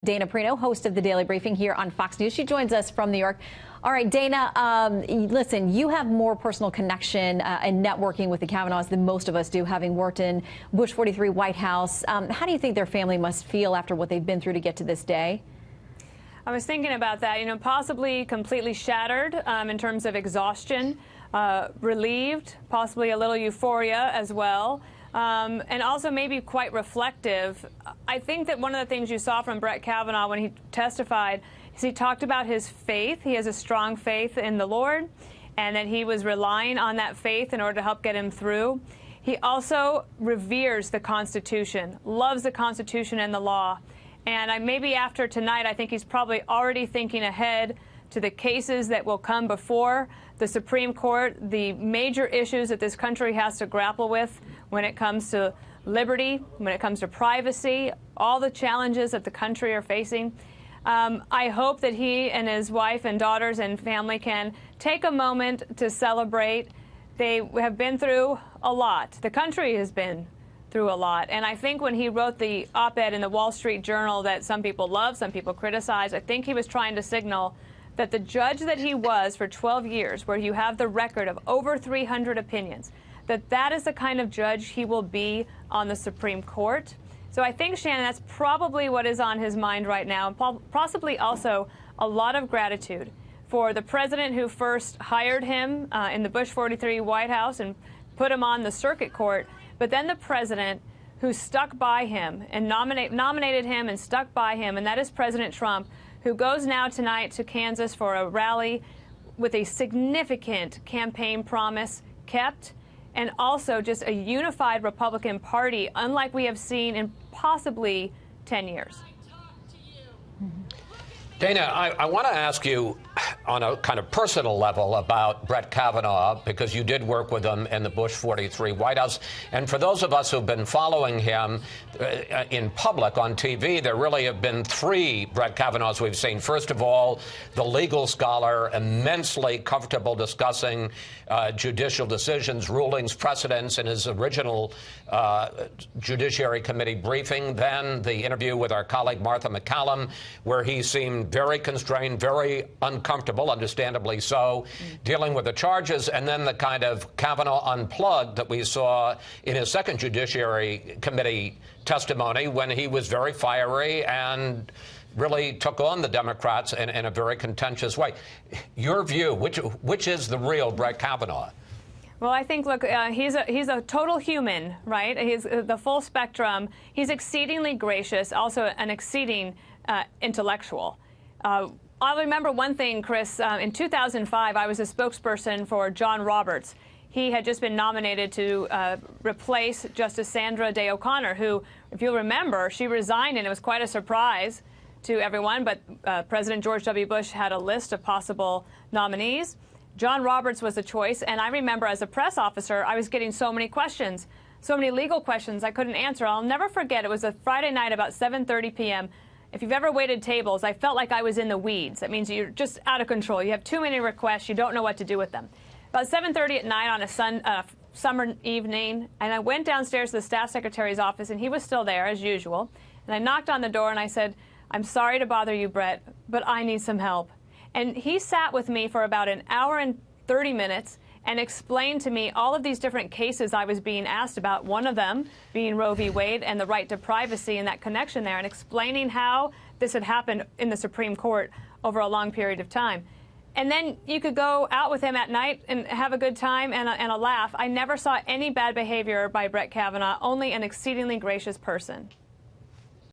Dana Perino, host of the Daily Briefing here on Fox News. She joins us from New York. All right, Dana, listen, you have more personal connection and networking with the Kavanaughs than most of us do, having worked in Bush 43 White House. How do you think their family must feel after what they've been through to get to this day? I was thinking about that, possibly completely shattered in terms of exhaustion, relieved, possibly a little euphoria as well. And also maybe quite reflective. I think that one of the things you saw from Brett Kavanaugh when he testified is he talked about his faith. He has a strong faith in the Lord, and that he was relying on that faith in order to help get him through. He also reveres the Constitution, loves the Constitution and the law. And maybe after tonight, I think he's probably already thinking ahead to the cases that will come before the Supreme Court, the major issues that this country has to grapple with when it comes to liberty, when it comes to privacy, all the challenges that the country are facing. I hope that he and his wife and daughters and family can take a moment to celebrate. They have been through a lot. The country has been through a lot. And I think when he wrote the op-ed in the Wall Street Journal that some people love, some people criticize, I think he was trying to signal that the judge that he was for 12 years, where you have the record of over 300 opinions, that is the kind of judge he will be on the Supreme Court. So I think, Shannon, that's probably what is on his mind right now, and possibly also a lot of gratitude for the president who first hired him in the Bush 43 White House and put him on the circuit court, but then the president who stuck by him and nominated him and stuck by him, and that is President Trump, who goes now tonight to Kansas for a rally with a significant campaign promise kept, and also just a unified Republican Party, unlike we have seen in possibly 10 years. Dana, I want to ask you on a kind of personal level about Brett Kavanaugh, because you did work with him in the Bush 43 White House. And for those of us who've been following him in public on TV, there really have been three Brett Kavanaughs we've seen. First of all, the legal scholar, immensely comfortable discussing judicial decisions, rulings, precedents in his original Judiciary Committee briefing. Then the interview with our colleague Martha McCallum, where he seemed very constrained, very uncomfortable, understandably so, dealing with the charges, and then the kind of Kavanaugh unplugged that we saw in his second Judiciary Committee testimony, when he was very fiery and really took on the Democrats in a very contentious way. Your view, which is the real Brett Kavanaugh? Well, I think, look, he's a total human, right? He's the full spectrum. He's exceedingly gracious, also an exceeding intellectual. I'll remember one thing, Chris. In 2005, I was a spokesperson for John Roberts. He had just been nominated to replace Justice Sandra Day O'Connor, who, if you'll remember, she resigned, and it was quite a surprise to everyone. But President George W. Bush had a list of possible nominees. John Roberts was the choice, and I remember as a press officer, I was getting so many questions, so many legal questions I couldn't answer. I'll never forget, it was a Friday night about 7:30 p.m. If you've ever waited tables, I felt like I was in the weeds. That means you're just out of control. You have too many requests. You don't know what to do with them. About 7:30 at night on a summer evening, and I went downstairs to the staff secretary's office, and he was still there, as usual. And I knocked on the door, and I said, "I'm sorry to bother you, Brett, but I need some help." And he sat with me for about an hour and 30 minutes and explained to me all of these different cases I was being asked about, one of them being Roe v. Wade and the right to privacy and that connection there, and explaining how this had happened in the Supreme Court over a long period of time. And then you could go out with him at night and have a good time and a laugh. I never saw any bad behavior by Brett Kavanaugh, only an exceedingly gracious person.